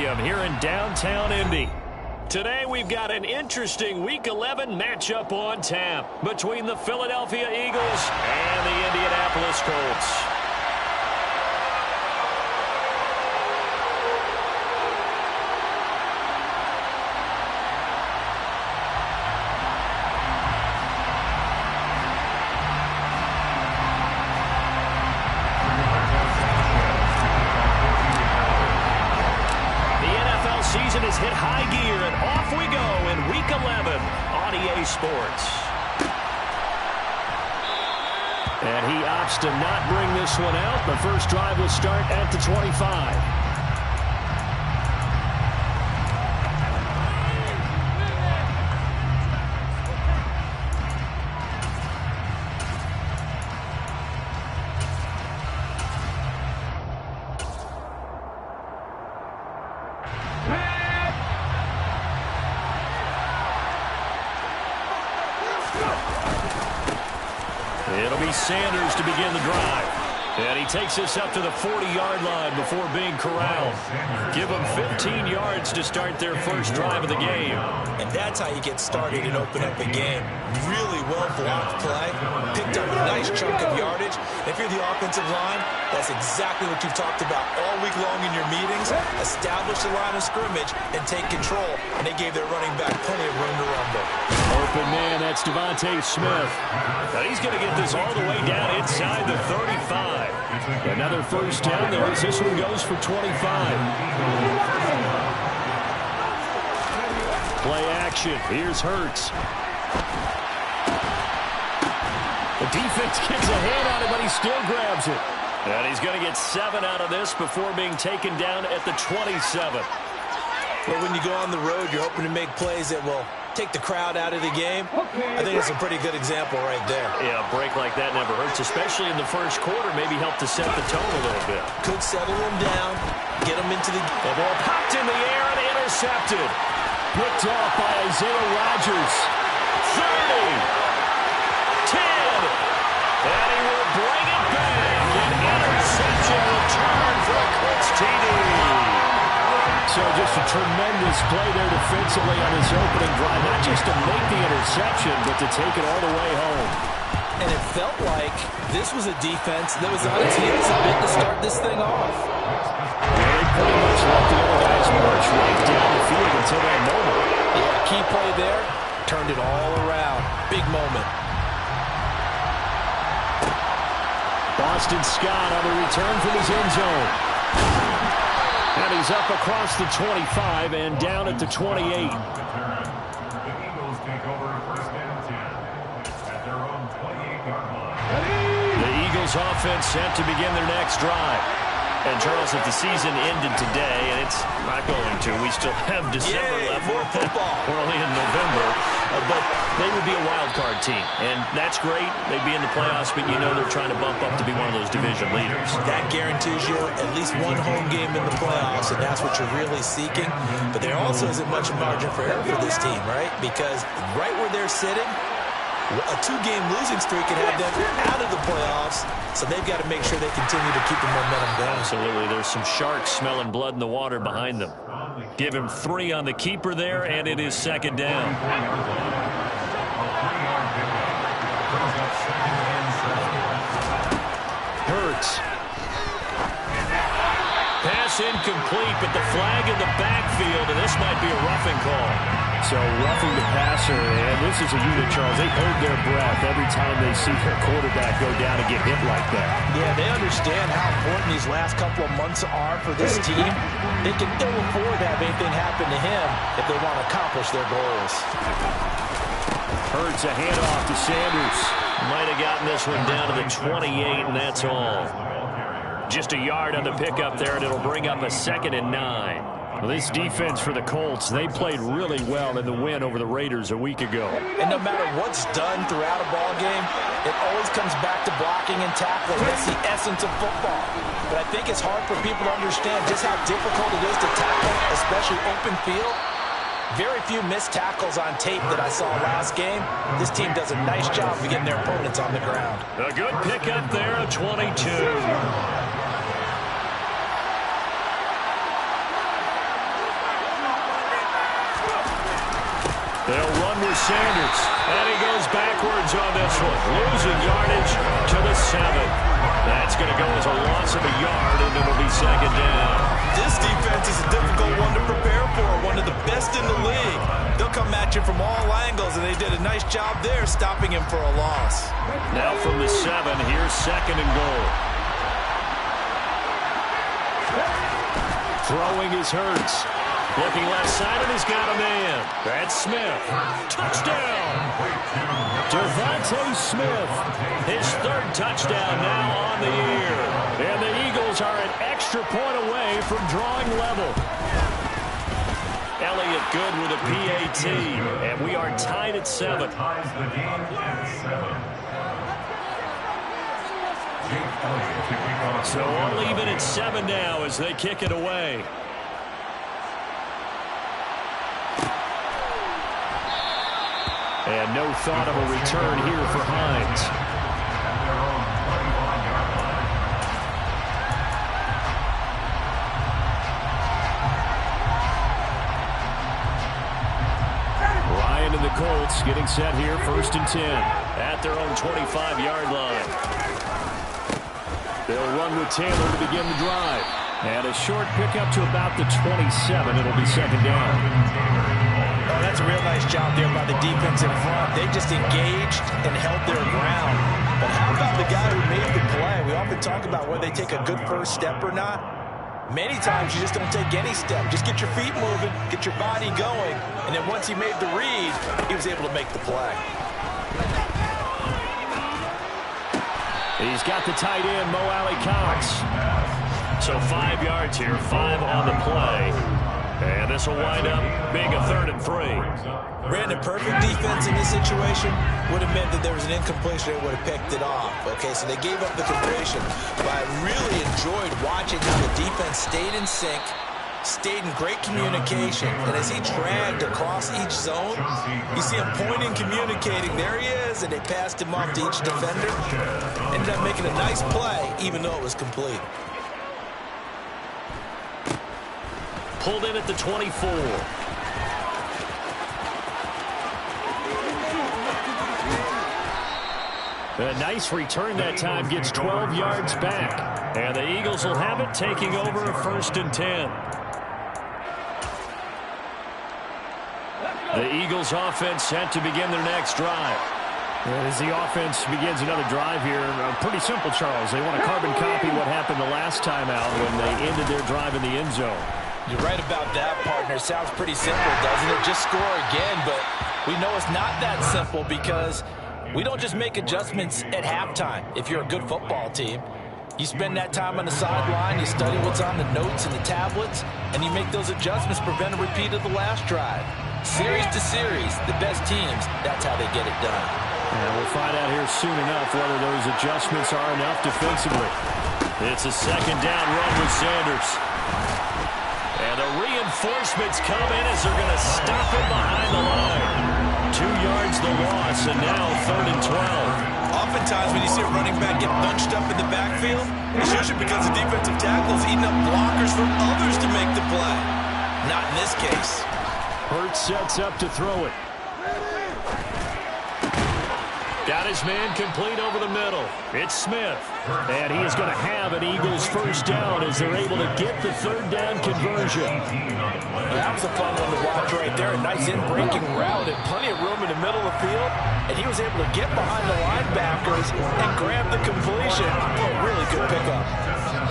Stadium here in downtown Indy. Today we've got an interesting Week 11 matchup on tap between the Philadelphia Eagles and the Indianapolis Colts. Season has hit high gear, and off we go in Week 11 on EA Sports. And he opts to not bring this one out. The first drive will start at the 25. It'll be Sanders to begin the drive. And he takes this up to the 40-yard line before being corralled. Give them 15 yards to start their first drive of the game. And that's how you get started and open up a game. Really well-blocked play. Picked up a nice chunk of yardage. If you're the offensive line, that's exactly what you've talked about all week long in your meetings. Establish the line of scrimmage and take control. And they gave their running back plenty of room to rumble. Open man, that's Devontae Smith. Now he's going to get this all the way down inside the 35. Another first down there as this one goes for 25. Play action. Here's Hurts. The defense gets a hand on it, but he still grabs it. And he's going to get 7 out of this before being taken down at the 27. But when you go on the road, you're hoping to make plays that will take the crowd out of the game. I think it's a pretty good example right there. Yeah, a break like that never hurts, especially in the first quarter. Maybe help to set the tone a little bit. Could settle them down, get them into the... The ball popped in the air and intercepted. Picked off by Isaiah Rodgers. 30. 10. And he will bring it back. An interception return for a Colts TD. So just a tremendous play there defensively on his opening drive. Not just to make the interception, but to take it all the way home. And it felt like this was a defense that was on its heels a bit to start this thing off. Yeah, they pretty much let the other guys march right down the field until that moment. Yeah, key play there, turned it all around. Big moment. Boston Scott on the return from his end zone. And he's up across the 25 and down at the 28. The Eagles take over first and 10 at their own 28-yard line. The Eagles offense set to begin their next drive. And, Charles, if the season ended today, and it's not going to, we still have December left. More football. We're only in November. But they would be a wild card team. And that's great. They'd be in the playoffs, but you know they're trying to bump up to be one of those division leaders. That guarantees you at least one home game in the playoffs, and that's what you're really seeking. But there also isn't much margin for error for this team, right? Because right where they're sitting, a 2-game losing streak can have them out of the playoffs, so they've got to make sure they continue to keep the momentum going. Absolutely. There's some sharks smelling blood in the water behind them. Give him 3 on the keeper there, and it is second down. Hurts. Pass incomplete, but the flag in the backfield, and this might be a roughing call. So roughing the passer, and this is a unit, Charles. They hold their breath every time they see their quarterback go down and get hit like that. Yeah, they understand how important these last couple of months are for this team. They can ill afford to have anything happen to him if they want to accomplish their goals. Hurts a handoff to Sanders. Might have gotten this one down to the 28, and that's all. Just a yard on the pickup there, and it'll bring up a 2nd and 9. Well, this defense for the Colts, they played really well in the win over the Raiders a week ago. And no matter what's done throughout a ball game, it always comes back to blocking and tackling. That's the essence of football. But I think it's hard for people to understand just how difficult it is to tackle, especially open field. Very few missed tackles on tape that I saw last game. This team does a nice job of getting their opponents on the ground. A good pickup there, a 22. They'll run with Sanders. And he goes backwards on this one. Losing yardage to the 7. That's going to go as a loss of a yard, and it'll be second down. This defense is a difficult one to prepare for, one of the best in the league. They'll come at you from all angles, and they did a nice job there stopping him for a loss. Now from the 7, here's second and goal. Throwing is Hurts. Looking left side, and he's got a man. That's Smith. Touchdown! Devontae Smith. His 3rd touchdown now on the year. And the Eagles are an extra point away from drawing level. Elliott good with a PAT. And we are tied at 7. Ties the game at 7. So only even at 7 now as they kick it away. And no thought of a return here for Hines. Ryan and the Colts getting set here, 1st and 10 at their own 25-yard line. They'll run with Taylor to begin the drive. And a short pickup to about the 27. It'll be second down. Oh, that's a real nice job there by the defense in front. They just engaged and held their ground. But how about the guy who made the play? We often talk about whether they take a good first step or not. Many times you just don't take any step. Just get your feet moving, get your body going, and then once he made the read, he was able to make the play. He's got the tight end, Mo Alley-Cox. So 5 yards here, 5 on the play. And this will wind up being a 3rd and 3. Brandon, perfect defense in this situation would have meant that there was an incompletion that would have picked it off. Okay, so they gave up the completion. But I really enjoyed watching how the defense stayed in sync, stayed in great communication. And as he dragged across each zone, you see him pointing, communicating. There he is, and they passed him off to each defender. Ended up making a nice play, even though it was complete. Pulled in at the 24. A nice return that time, gets 12 yards back. And the Eagles will have it, taking over a 1st and 10. The Eagles offense set to begin their next drive. As the offense begins another drive here, pretty simple, Charles. They want to carbon copy what happened the last time out when they ended their drive in the end zone. You're right about that, partner. Sounds pretty simple, doesn't it? Just score again, but we know it's not that simple because we don't just make adjustments at halftime. If you're a good football team, you spend that time on the sideline, you study what's on the notes and the tablets, and you make those adjustments, prevent a repeat of the last drive. Series to series, the best teams, that's how they get it done. And we'll find out here soon enough whether those adjustments are enough defensively. It's a 2nd down run with Sanders. And the reinforcements come in as they're going to stop him behind the line. 2 yards the loss, and now 3rd and 12. Oftentimes when you see a running back get bunched up in the backfield, it's usually because the defensive tackle is eating up blockers from others to make the play. Not in this case. Hurts sets up to throw it. Got his man complete over the middle. It's Smith. And he is going to have an Eagles 1st down as they're able to get the 3rd down conversion. That was a fun one to watch right there. A nice in-breaking route and plenty of room in the middle of the field. And he was able to get behind the linebackers and grab the completion. A really good pickup.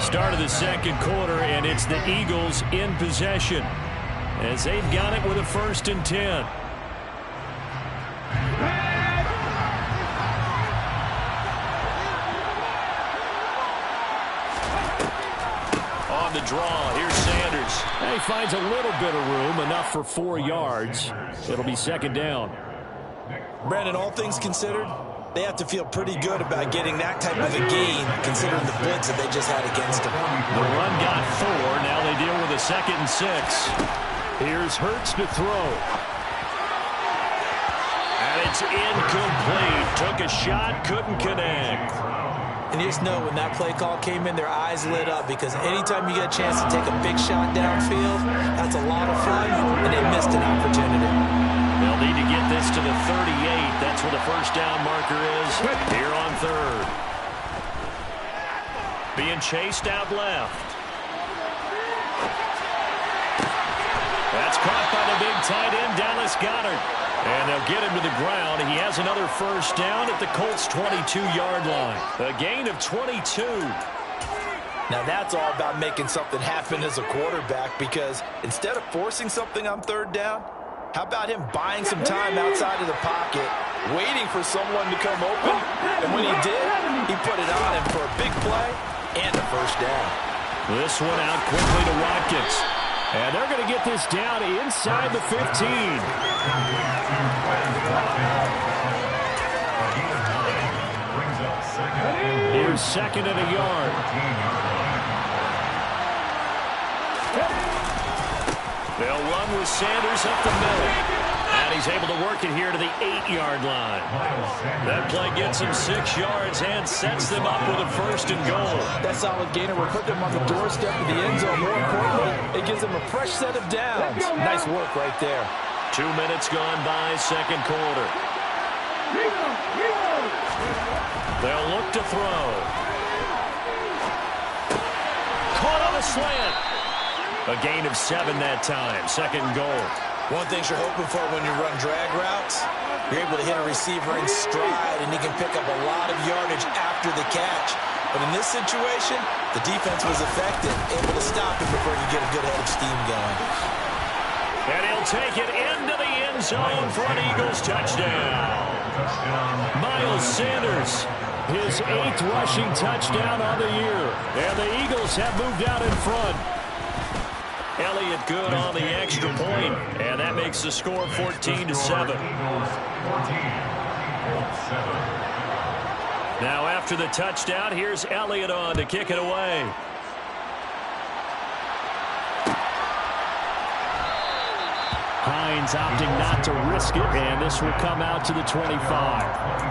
Start of the 2nd quarter, and it's the Eagles in possession as they've got it with a 1st and 10. On the draw, here's Sanders. And he finds a little bit of room, enough for 4 yards. It'll be 2nd down. Brandon, all things considered, they have to feel pretty good about getting that type of a gain, considering the blitz that they just had against them. The run got 4. Now they deal with a 2nd and 6. Here's Hurts to throw. And it's incomplete. Took a shot, couldn't connect. And you just know when that play call came in, their eyes lit up because anytime you get a chance to take a big shot downfield, that's a lot of fun, and they missed an opportunity. They'll need to get this to the 38. That's where the first down marker is here on third. Being chased out left. That's caught by the big tight end, Dallas Goedert. And they'll get him to the ground. He has another first down at the Colts' 22-yard line. A gain of 22. Now that's all about making something happen as a quarterback, because instead of forcing something on third down, how about him buying some time outside of the pocket, waiting for someone to come open, and when he did, he put it on him for a big play and a first down. This one out quickly to Watkins. And they're going to get this down inside the 15. Here's second and a yard. They'll run with Sanders up the middle. And he's able to work it here to the 8-yard line. That play gets him 6 yards and sets them up with a first and goal. That solid gainer will put them on the doorstep of the end zone. More importantly, it gives them a fresh set of downs. Nice work right there. 2 minutes gone by, second quarter. They'll look to throw. Caught on a slant. A gain of 7 that time. Second goal. One thing you're hoping for when you run drag routes, you're able to hit a receiver in stride, and he can pick up a lot of yardage after the catch. But in this situation, the defense was effective, able to stop him before he could get a good head of steam going. And he'll take it into the end zone for an Eagles touchdown. Miles Sanders, his 8th rushing touchdown on the year. And the Eagles have moved out in front. Elliott good on the extra point, and that makes the score 14-7. Now after the touchdown, here's Elliott on to kick it away. Hines opting not to risk it, and this will come out to the 25.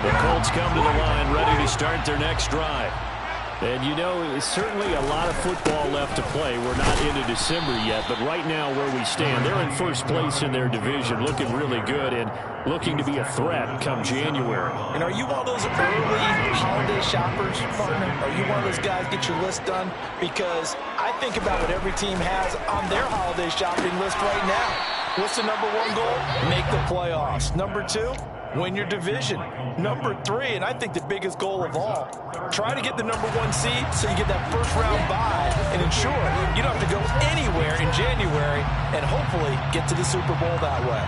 The Colts come to the line ready to start their next drive. And, you know, it's certainly a lot of football left to play. We're not into December yet, but right now where we stand, they're in first place in their division, looking really good and looking to be a threat come January. And are you one of those early holiday shoppers, partner? Are you one of those guys get your list done? Because I think about what every team has on their holiday shopping list right now. What's the number 1 goal? Make the playoffs. Number 2? Win your division. Number 3, and I think the biggest goal of all, try to get the number 1 seed so you get that first round bye and ensure you don't have to go anywhere in January and hopefully get to the Super Bowl that way.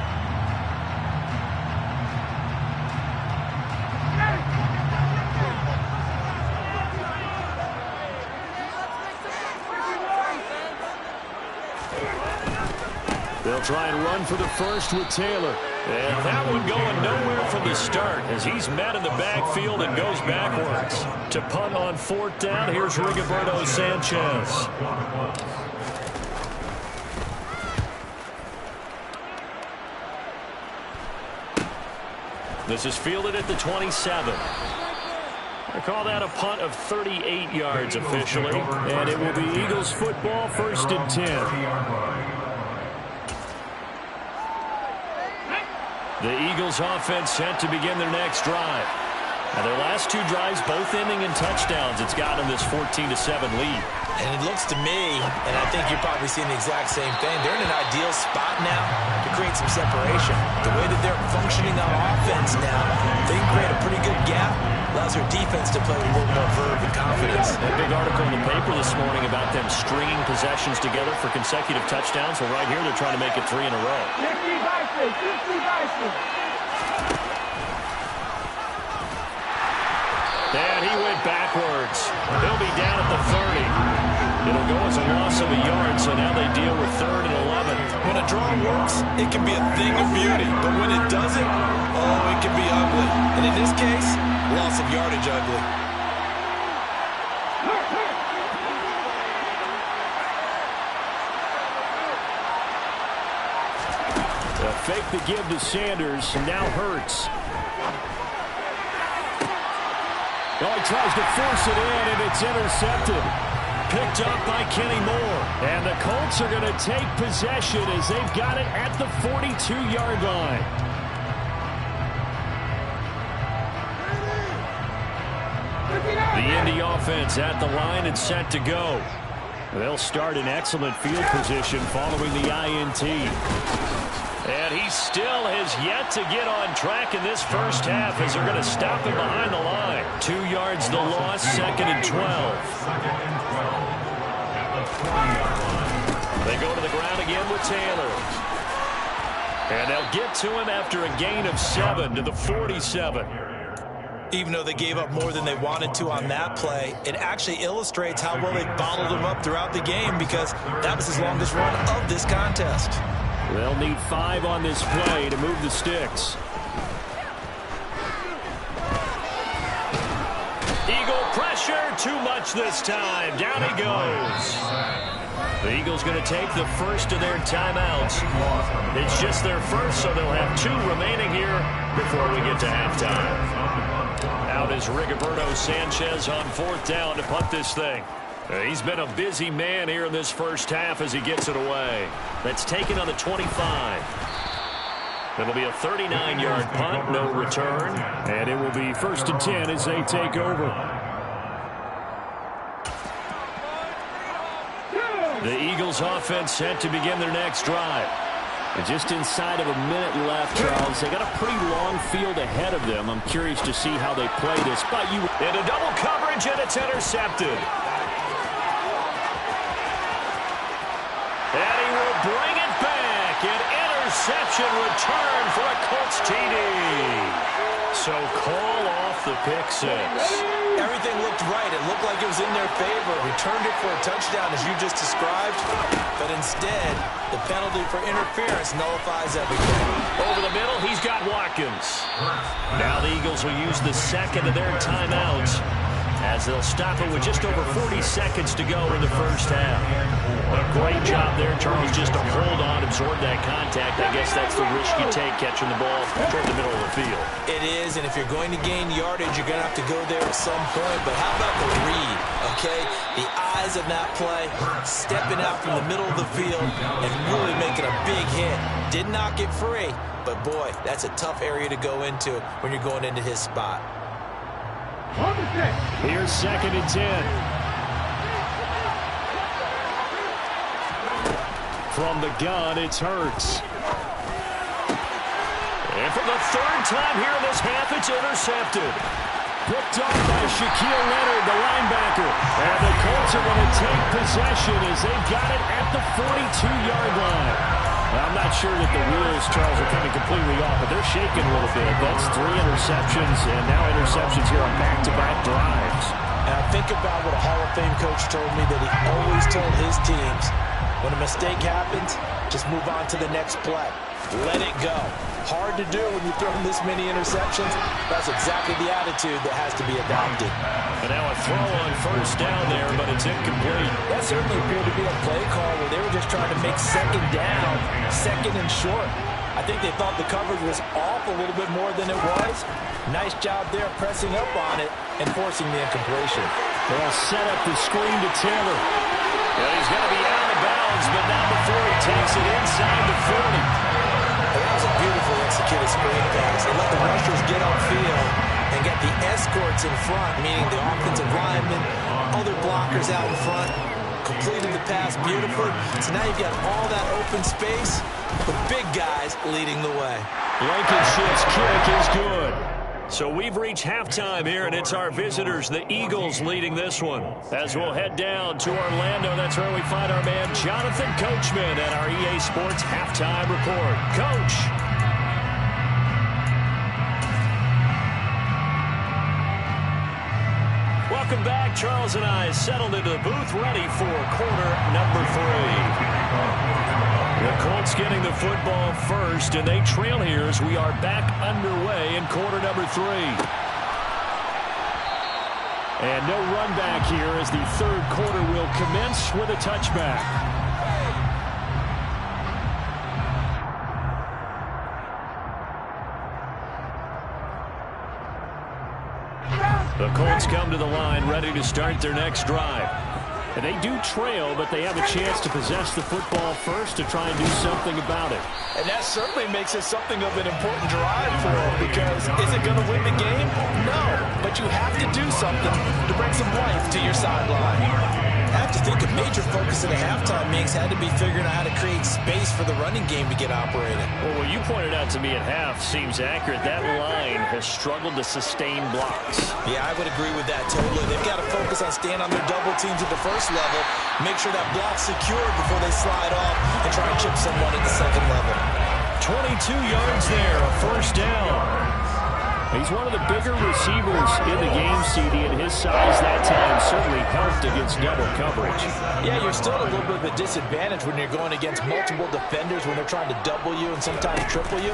They'll try and run for the first with Taylor. And that one going nowhere from the start as he's met in the backfield and goes backwards. To punt on 4th down, here's Rigoberto Sanchez. This is fielded at the 27. I call that a punt of 38 yards officially. And it will be Eagles football, 1st and 10. The Eagles offense set to begin their next drive. Now their last 2 drives both ending in touchdowns. It's got them this 14-7 lead. And it looks to me, and I think you're probably seeing the exact same thing, they're in an ideal spot now to create some separation. The way that they're functioning on offense now, they can create a pretty good gap. Allows their defense to play with a little more verve and confidence. A big article in the paper this morning about them stringing possessions together for consecutive touchdowns. Well, right here they're trying to make it 3 in a row. And he went backwards. He'll be down at the 30. It'll go as a loss of a yard, so now they deal with 3rd and 11. When a draw works, it can be a thing of beauty. But when it doesn't, oh, it can be ugly. And in this case, loss of yardage ugly. A fake the give to Sanders, and now Hurts. Oh, he tries to force it in, and it's intercepted. picked up by Kenny Moore. And the Colts are going to take possession as they've got it at the 42-yard line. The Indy offense at the line and set to go. They'll start in excellent field position following the INT. And he still has yet to get on track in this first half as they're going to stop him behind the line. 2 yards the loss, 2nd and 12. Second and 12 at the 20-yard line. They go to the ground again with Taylor. And they'll get to him after a gain of 7 to the 47. Even though they gave up more than they wanted to on that play, it actually illustrates how well they bottled him up throughout the game because that was his longest run of this contest. They'll need 5 on this play to move the sticks. Eagle pressure, too much this time. Down he goes. The Eagles going to take the first of their timeouts. It's just their first, so they'll have 2 remaining here before we get to halftime. Out is Rigoberto Sanchez on 4th down to punt this thing. He's been a busy man here in this first half as he gets it away. That's taken on the 25. It'll be a 39-yard punt, no return. And it will be 1st and 10 as they take over. The Eagles offense set to begin their next drive. And just inside of a minute left, Charles. They got a pretty long field ahead of them. I'm curious to see how they play this. But you into double coverage, and it's intercepted. And he will bring it back. An interception return for a Colts TD. So call off the pick 6. Everything looked right. It looked like it was in their favor. Returned it for a touchdown, as you just described. But instead, the penalty for interference nullifies everything. Over the middle, he's got Watkins. Now the Eagles will use the second of their timeouts as they'll stop it with just over 40 seconds to go in the first half. A great job there, Charles, just to hold on, absorb that contact. I guess that's the risk you take catching the ball toward the middle of the field. It is, and if you're going to gain yardage, you're going to have to go there at some point. But how about the read, okay? The eyes of that play, stepping out from the middle of the field and really making a big hit. Did not get free, but boy, that's a tough area to go into when you're going into his spot. Here's 2nd and 10. From the gun, it's Hurts. And for the 3rd time here in this half, it's intercepted. Picked off by Shaquille Leonard, the linebacker. And the Colts are going to take possession as they've got it at the 42-yard line. I'm not sure that the wheels, Charles, are coming completely off, but they're shaking a little bit. That's 3 interceptions, and now interceptions here on back-to-back drives. And I think about what a Hall of Fame coach told me, that he always told his teams, when a mistake happens, just move on to the next play. Let it go. Hard to do when you're throwing this many interceptions. That's exactly the attitude that has to be adopted. And now a throw on 1st down there, but it's incomplete. That certainly appeared to be a play call where they were just trying to make 2nd down, 2nd and short. I think they thought the coverage was off a little bit more than it was. Nice job there pressing up on it and forcing the incompletion. They'll set up the screen to Taylor. Well, he's going to be out of bounds, but not before he takes it inside the 40. That was a beautiful executed screen pass. They let the rushers get upfield and get the escorts in front, meaning the offensive linemen, other blockers out in front, completed the pass beautifully. So now you've got all that open space, the big guys leading the way. Blankenship's kick is good. So we've reached halftime here, and it's our visitors, the Eagles, leading this one. As we'll head down to Orlando, that's where we find our man Jonathan Coachman at our EA Sports Halftime Report. Coach. Welcome back. Charles and I settled into the booth, ready for quarter number 3. The Colts getting the football first, and they trail here as we are back underway in quarter number 3. And no run back here as the 3rd quarter will commence with a touchback. The Colts come to the line ready to start their next drive. And they do trail, but they have a chance to possess the football first to try and do something about it. And that certainly makes it something of an important drive for them, because is it going to win the game? No, but you have to do something to bring some life to your sideline. I have to think a major focus at a halftime meetings had to be figuring out how to create space for the running game to get operating. Well, what you pointed out to me at half seems accurate. That line has struggled to sustain blocks. Yeah, I would agree with that totally. They've got to focus on staying on their double teams at the first level, make sure that block's secured before they slide off and try and chip someone at the second level. 22 yards there, a first down. He's one of the bigger receivers in the game, CD, and his size that time certainly helped against double coverage. Yeah, you're still at a little bit of a disadvantage when you're going against multiple defenders when they're trying to double you and sometimes triple you.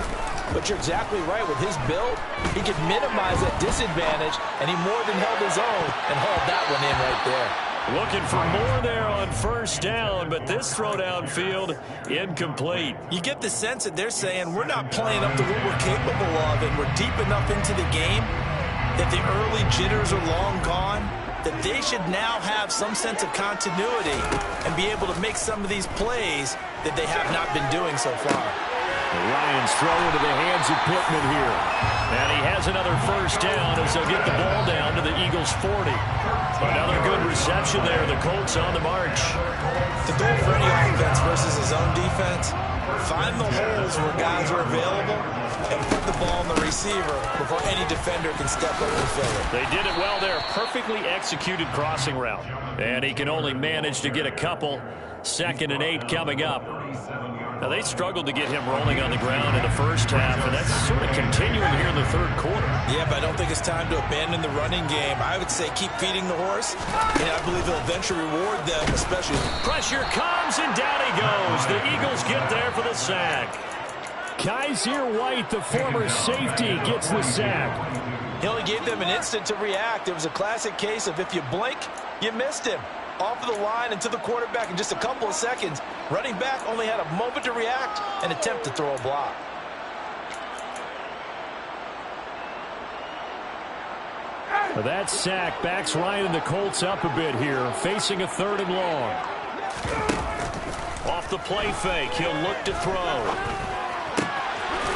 But you're exactly right. With his build, he could minimize that disadvantage, and he more than held his own and hauled that one in right there. Looking for more there on first down, but this throw downfield incomplete. You get the sense that they're saying we're not playing up to what we're capable of, and we're deep enough into the game that the early jitters are long gone, that they should now have some sense of continuity and be able to make some of these plays that they have not been doing so far. The Lions throw into the hands of Pittman here. And he has another first down as they'll get the ball down to the Eagles' 40. Another good reception there. The Colts on the march. The goal for any offense versus his own defense, find the holes where guys are available and put the ball on the receiver before any defender can step up and fill it. They did it well there. Perfectly executed crossing route. And he can only manage to get a couple. 2nd and 8 coming up. Now, they struggled to get him rolling on the ground in the first half, and that's sort of continuing here in the third quarter. Yeah, but I don't think it's time to abandon the running game. I would say keep feeding the horse, and I believe he'll eventually reward them, especially. Pressure comes, and down he goes. The Eagles get there for the sack. Kaiser White, the former safety, gets the sack. He only gave them an instant to react. It was a classic case of if you blink, you missed him. Off of the line and to the quarterback in just a couple of seconds. Running back only had a moment to react and attempt to throw a block. For that sack backs Ryan and the Colts up a bit here, facing a 3rd and long. Off the play fake, he'll look to throw.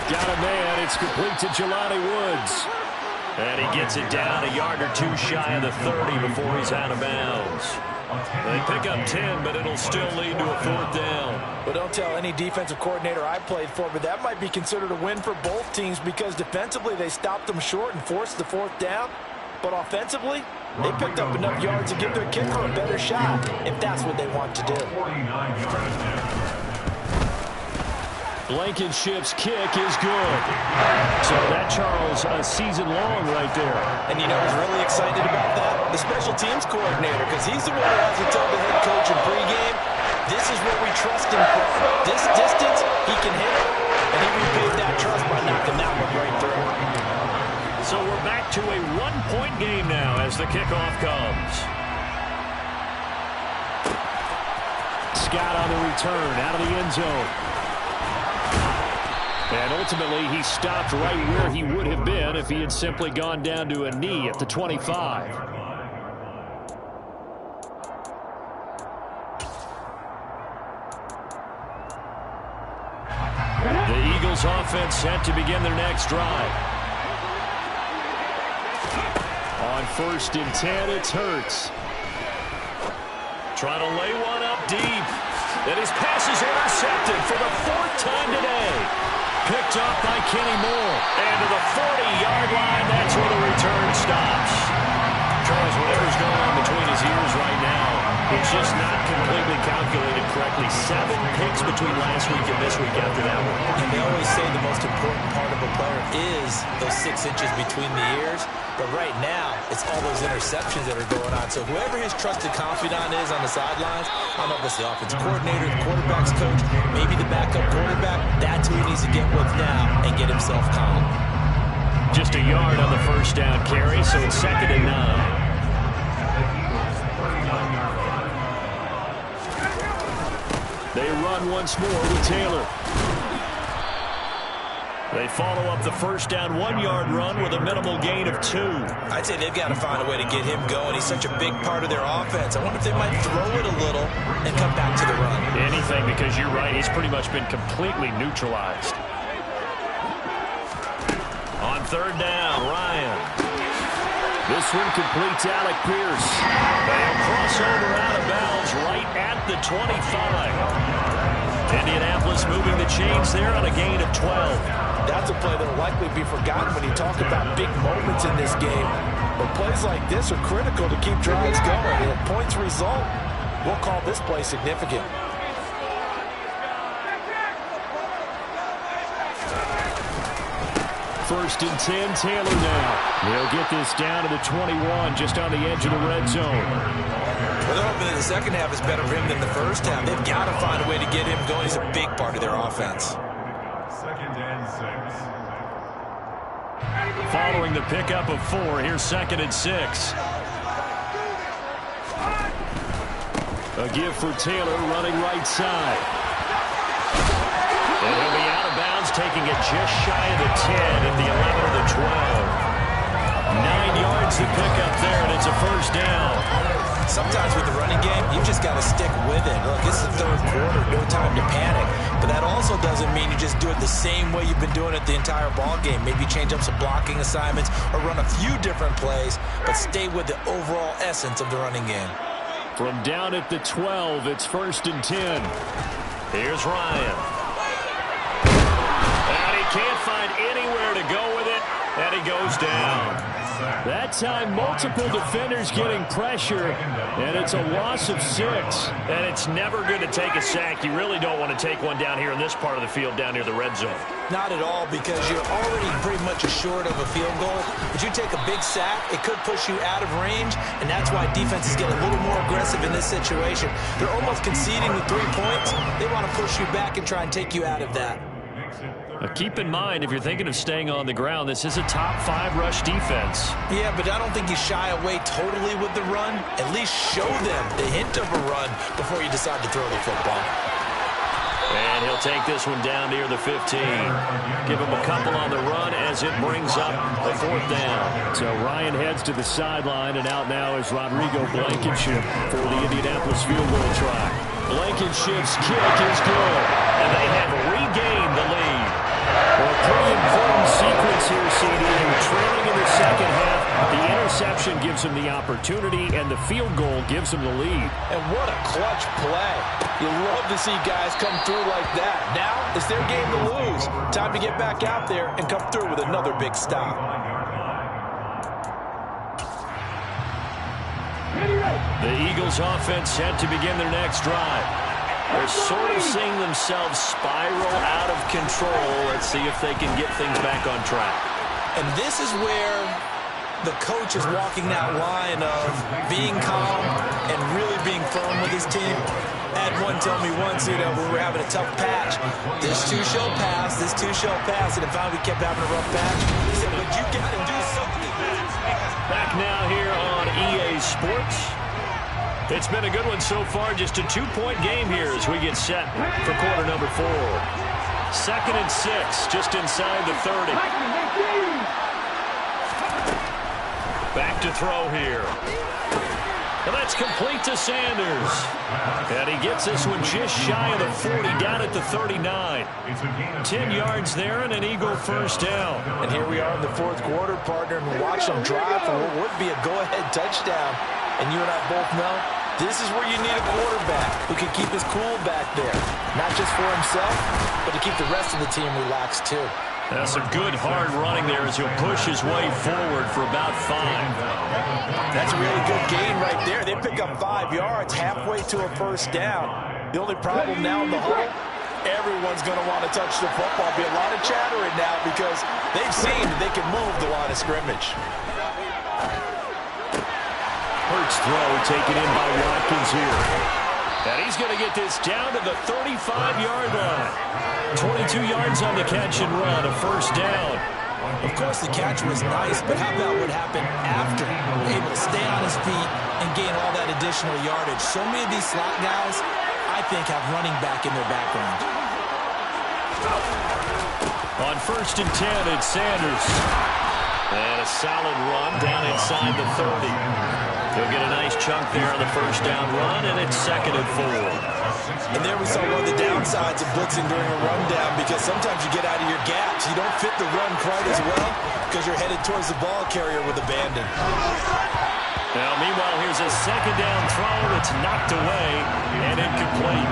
Got a man, it's complete to Jelani Woods. And he gets it down a yard or two shy of the 30 before he's out of bounds. They pick up 10, but it'll still lead to a 4th down. But don't tell any defensive coordinator I played for, but that might be considered a win for both teams because defensively they stopped them short and forced the 4th down. But offensively, they picked up enough yards to give their kicker a better shot if that's what they want to do. Blankenship's kick is good. So that, Charles, a season long right there. And you know who's really excited about that? The special teams coordinator, because he's the one who has to tell the head coach in pregame, this is where we trust him from. This distance, he can hit it, and he repaid that trust by knocking that one right through. So we're back to a 1-point game now as the kickoff comes. Scott on the return out of the end zone. And ultimately, he stopped right where he would have been if he had simply gone down to a knee at the 25. The Eagles offense set to begin their next drive. On 1st and 10, it's Hurts. Trying to lay one up deep. And his pass is intercepted for the 4th time today. Picked up by Kenny Moore. And to the 40-yard line, that's where the return stops. Charles, whatever's going on between his ears right now, it's just not completely calculated correctly. 7 picks between last week and this week after that one. And they always say the most important part of a player is those 6 inches between the ears. But right now, it's all those interceptions that are going on. So whoever his trusted confidant is on the sidelines, I don't know if it's the offensive coordinator, the quarterback's coach, maybe the backup quarterback, that's who he needs to get with now and get himself calm. Just a yard on the 1st down carry, so it's 2nd and 9. They run once more with Taylor. They follow up the first down 1-yard run with a minimal gain of 2. I'd say they've got to find a way to get him going. He's such a big part of their offense. I wonder if they might throw it a little and come back to the run. Anything, because you're right. He's pretty much been completely neutralized. On third down, Ryan. This one completes Alec Pierce. They'll cross over out of bounds right at the 25. Indianapolis moving the chains there on a gain of 12. That's a play that will likely be forgotten when you talk about big moments in this game. But plays like this are critical to keep drives going. And if points result, we'll call this play significant. First and 10, Taylor now. He'll get this down to the 21, just on the edge of the red zone. Well, they're hoping that the second half is better for him than the first half. They've got to find a way to get him going. He's a big part of their offense. Second and 6. Following the pickup of 4, here's second and 6. A give for Taylor running right side. And he'll be out of bounds, taking it just shy of the 10 at the 11 of the 12. 9 yards to pick up there, and it's a first down. Sometimes with the running game, you just got to stick with it. Look, it's the third quarter, no time to panic. But that also doesn't mean you just do it the same way you've been doing it the entire ball game. Maybe change up some blocking assignments or run a few different plays, but stay with the overall essence of the running game. From down at the 12, it's first and 10. Here's Ryan. And he can't find anywhere to go with it, and he goes down. That time, multiple defenders getting pressure, and it's a loss of 6. And it's never good to take a sack. You really don't want to take one down here in this part of the field, down near the red zone. Not at all, because you're already pretty much assured of a field goal. But you take a big sack, it could push you out of range, and that's why defenses get a little more aggressive in this situation. They're almost conceding the 3 points. They want to push you back and try and take you out of that. Keep in mind, if you're thinking of staying on the ground, this is a top 5 rush defense. Yeah, but I don't think you shy away totally with the run. At least show them the hint of a run before you decide to throw the football. And he'll take this one down near the 15. Give him a couple on the run as it brings up a fourth down. So Ryan heads to the sideline, and out now is Rodrigo Blankenship for the Indianapolis field goal try. Blankenship's kick is good, and they have regained the lead. Well, a pretty important sequence here, CD. They were trailing in the second half. The interception gives them the opportunity, and the field goal gives them the lead. And what a clutch play. You love to see guys come through like that. Now it's their game to lose. Time to get back out there and come through with another big stop. The Eagles offense set to begin their next drive. They're sort of seeing themselves spiral out of control. Let's see if they can get things back on track. And this is where the coach is walking that line of being calm and really being firm with his team. I had one tell me once, when we were having a tough patch, this too shall pass, this too shall pass, and if we kept having a rough patch, he said, but you got to do something. Back now here on EA Sports. It's been a good one so far, just a 2-point game here as we get set for quarter number 4. Second and 6, just inside the 30. Back to throw here. And that's complete to Sanders. And he gets this one just shy of the 40, down at the 39. 10 yards there and an Eagle first down. And here we are in the fourth quarter, partner, and watch them drive for what would be a go-ahead touchdown. And you and I both know this is where you need a quarterback who can keep his cool back there. Not just for himself, but to keep the rest of the team relaxed too. That's some good hard running there as he'll push his way forward for about 5. That's a really good gain right there. They pick up 5 yards halfway to a first down. The only problem now in the huddle, everyone's going to want to touch the football. Be a lot of chattering now because they've seen that they can move the line of scrimmage. Hurts throw taken in by Watkins here. And he's going to get this down to the 35-yard line. 22 yards on the catch and run, a first down. Of course, the catch was nice, but how about what happened after? Able to stay on his feet and gain all that additional yardage. So many of these slot guys, I think, have running back in their background. On 1st and 10, it's Sanders. And a solid run down inside the 30. He'll get a nice chunk there on the first down run, and it's 2nd and 4. And there we saw one of the downsides of blitzing during a rundown, because sometimes you get out of your gaps. You don't fit the run quite as well because you're headed towards the ball carrier with abandon. Now, meanwhile, here's a 2nd down throw. It's knocked away and incomplete.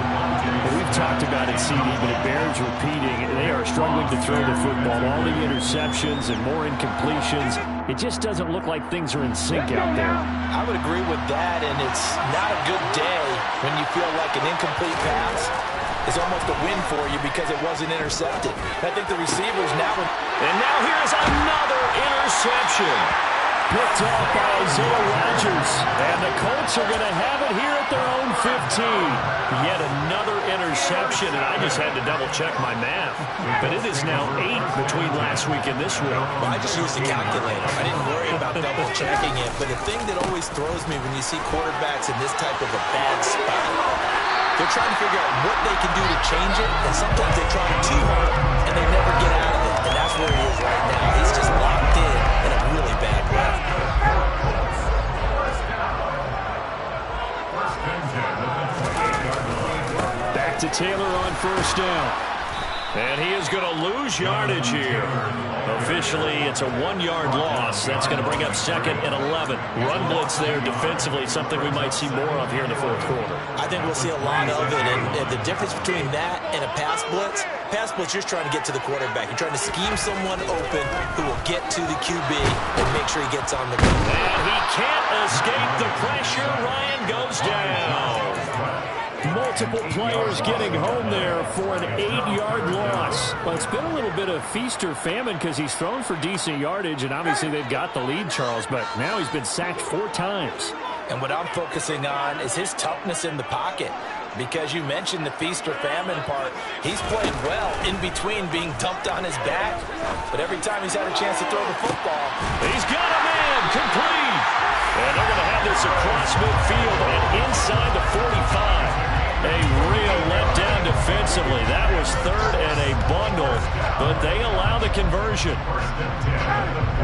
Well, we've talked about it, CD, but it bears repeating. They are struggling to throw the football. All the interceptions and more incompletions. It just doesn't look like things are in sync out there. I would agree with that, and it's not a good day when you feel like an incomplete pass is almost a win for you because it wasn't intercepted. I think the receivers now... And now here's another interception. Picked off by Isaiah Rodgers. And the Colts are going to have it here at their own 15. Yet another interception, and I just had to double-check my math. But it is now 8 between last week and this week. Well, I just used the calculator. I didn't worry about double-checking it. But the thing that always throws me when you see quarterbacks in this type of a bad spot, they're trying to figure out what they can do to change it, and sometimes they try too hard, and they never get out of it. And that's where he is right now. He's just locked in a really bad way. Back to Taylor on 1st down. And he is going to lose yardage here. Officially, it's a 1-yard loss. That's going to bring up 2nd and 11. Run blitz there defensively, something we might see more of here in the 4th quarter. I think we'll see a lot of it, and the difference between that and a pass blitz, you're just trying to get to the quarterback. You're trying to scheme someone open who will get to the QB and make sure he gets on the go. And he can't escape the pressure. Ryan goes down. Multiple players getting home there for an 8-yard loss. Well, it's been a little bit of feast or famine because he's thrown for decent yardage, and obviously they've got the lead, Charles, but now he's been sacked 4 times. And what I'm focusing on is his toughness in the pocket, because you mentioned the feast or famine part. He's played well in between being dumped on his back, but every time he's had a chance to throw the football, he's got a man complete. And they're going to have this across midfield and inside the 45. A real letdown defensively. That was 3rd and a bundle, but they allow the conversion.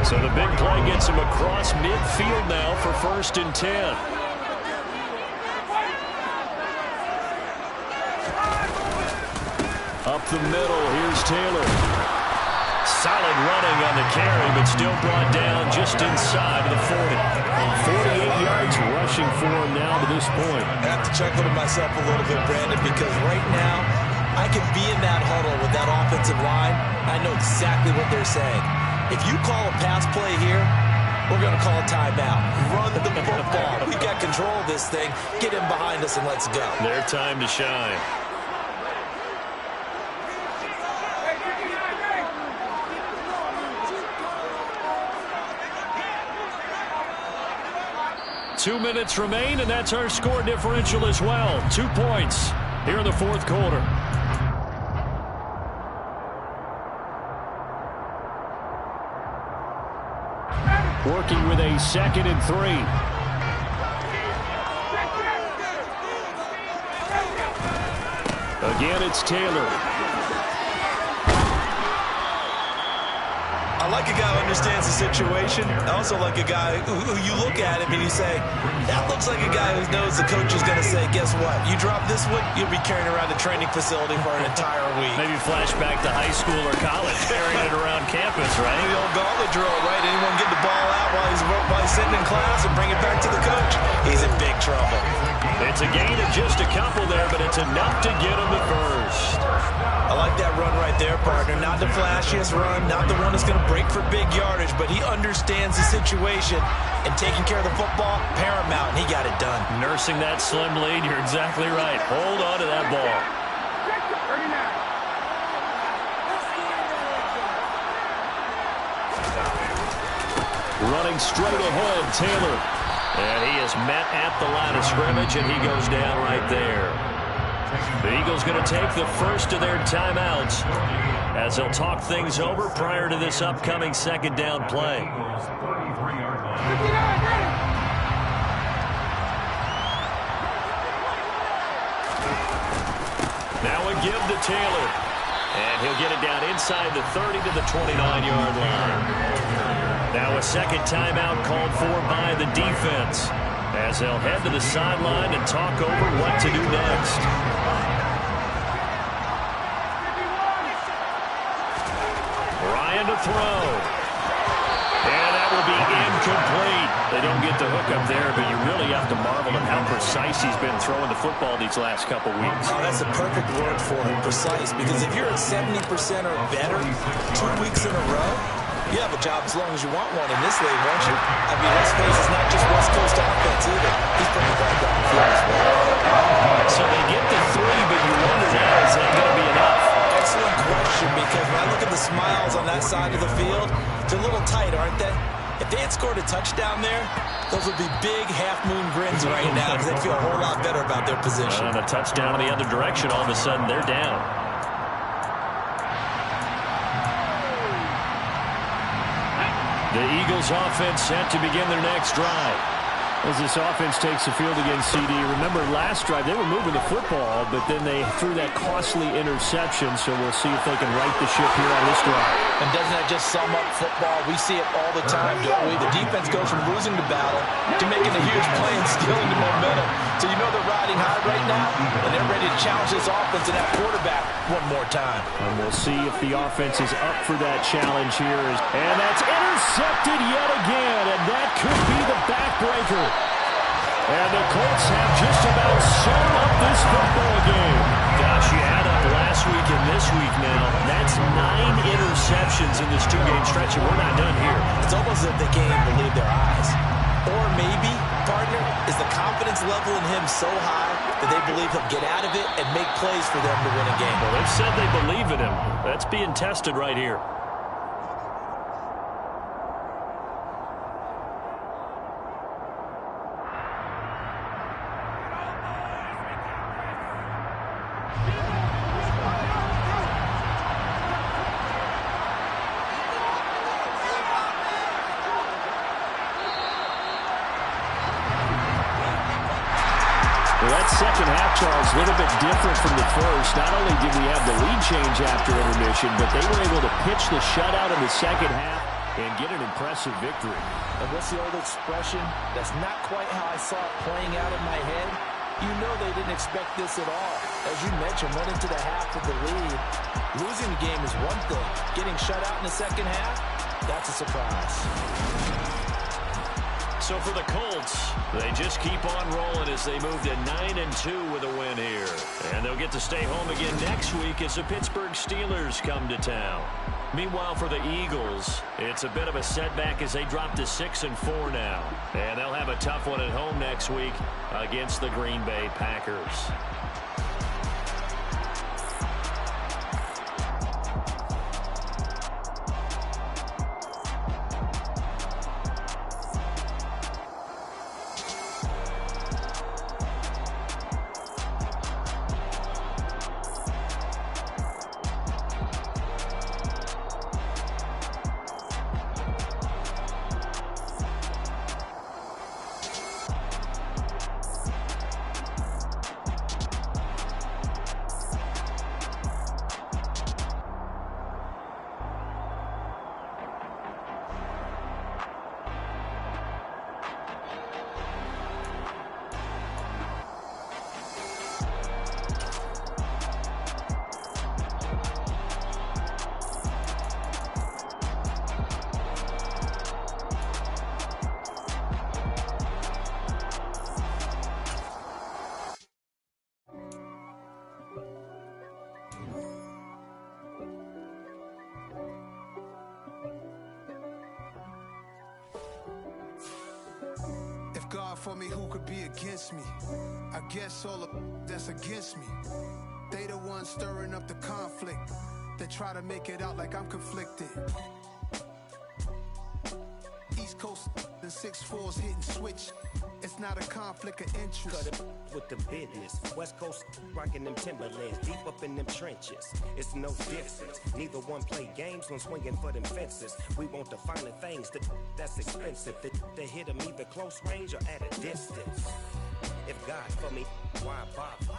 So the big play gets him across midfield now for 1st and 10. Up the middle, here's Taylor. Solid running on the carry, but still brought down just inside of the 40. 48 yards rushing for him now to this point. I have to chuckle to myself a little bit, Brandon, because right now I can be in that huddle with that offensive line. I know exactly what they're saying. If you call a pass play here, we're going to call a timeout. Run the football. We've got control of this thing. Get him behind us and let's go. Their time to shine. Two minutes remain, and that's our score differential as well. 2 points here in the 4th quarter. Working with a 2nd and 3. Again, it's Taylor. I like a guy who understands the situation. I also like a guy who you look at him and you say, that looks like a guy who knows the coach is going to say, guess what? You drop this one, you'll be carrying around the training facility for an entire week. Maybe flashback to high school or college, carrying it around campus, right? The old gauntlet drill, right? Anyone get the ball out while he's sitting in class and bring it back to the coach? He's in big trouble. It's a gain of just a couple there, but it's enough to get him the first. I like that run right there, partner. Not the flashiest run, not the one that's going to break for big yardage, but he understands the situation, and taking care of the football, paramount, and he got it done. Nursing that slim lead, you're exactly right. Hold on to that ball. Running straight ahead, Taylor. And he is met at the line of scrimmage, and he goes down right there. The Eagles going to take the first of their timeouts as they'll talk things over prior to this upcoming 2nd down play. Now a give to Taylor. And he'll get it down inside the 30 to the 29-yard line. Now a second timeout called for by the defense, as they'll head to the sideline and talk over what to do next. Ryan to throw. And that will be incomplete. They don't get the hook up there, but you really have to marvel at how precise he's been throwing the football these last couple weeks. Oh, that's a perfect word for him, precise, because if you're at 70% or better 2 weeks in a row, you have a job as long as you want one in this league, won't you? I mean, let's face it, it's not just West Coast offense either. He's pretty bad down the field as well. So they get the 3, but you wonder now, is that going to be enough? Excellent question, because when I look at the smiles on that side of the field, they're a little tight, aren't they? If they had scored a touchdown there, those would be big half-moon grins right now, because they'd feel a whole lot better about their position. And a touchdown in the other direction, all of a sudden they're down. The Eagles offense set to begin their next drive. As this offense takes the field against CD, remember last drive they were moving the football, but then they threw that costly interception, so we'll see if they can right the ship here on this drive. And doesn't that just sum up football? We see it all the time, don't we? The defense goes from losing the battle to making a huge play and stealing the momentum. So you know they're riding high right now, and they're ready to challenge this offense and that quarterback one more time. And we'll see if the offense is up for that challenge here. And that's intercepted yet again, and that could be the backbreaker. And the Colts have just about sewn up this football game. Gosh, you add up last week and this week now. That's 9 interceptions in this 2-game stretch, and we're not done here. It's almost as if they can't even believe their eyes. Or maybe, partner, is the confidence level in him so high that they believe he'll get out of it and make plays for them to win a game. Well, they've said they believe in him. That's being tested right here. Second half, Charles, a little bit different from the first. Not only did we have the lead change after intermission, but they were able to pitch the shutout in the second half and get an impressive victory. And what's the old expression? That's not quite how I saw it playing out in my head. You know they didn't expect this at all. As you mentioned, went into the half with the lead. Losing the game is one thing. Getting shut out in the second half, that's a surprise. So for the Colts, they just keep on rolling as they move to 9-2 with a win here. And they'll get to stay home again next week as the Pittsburgh Steelers come to town. Meanwhile, for the Eagles, it's a bit of a setback as they drop to 6-4 now. And they'll have a tough one at home next week against the Green Bay Packers. God for me, who could be against me? I guess all of that's against me. They the ones stirring up the conflict. They try to make it out like I'm conflicted. East Coast and 6'4s hitting switch. It's not a conflict of interest. Cut it with the business. West Coast rocking them Timberlands, deep up in them trenches. It's no difference. Neither one play games when swinging for them fences. We want the finer things that's expensive. They hit them either close range or at a distance. If God for me, why bother?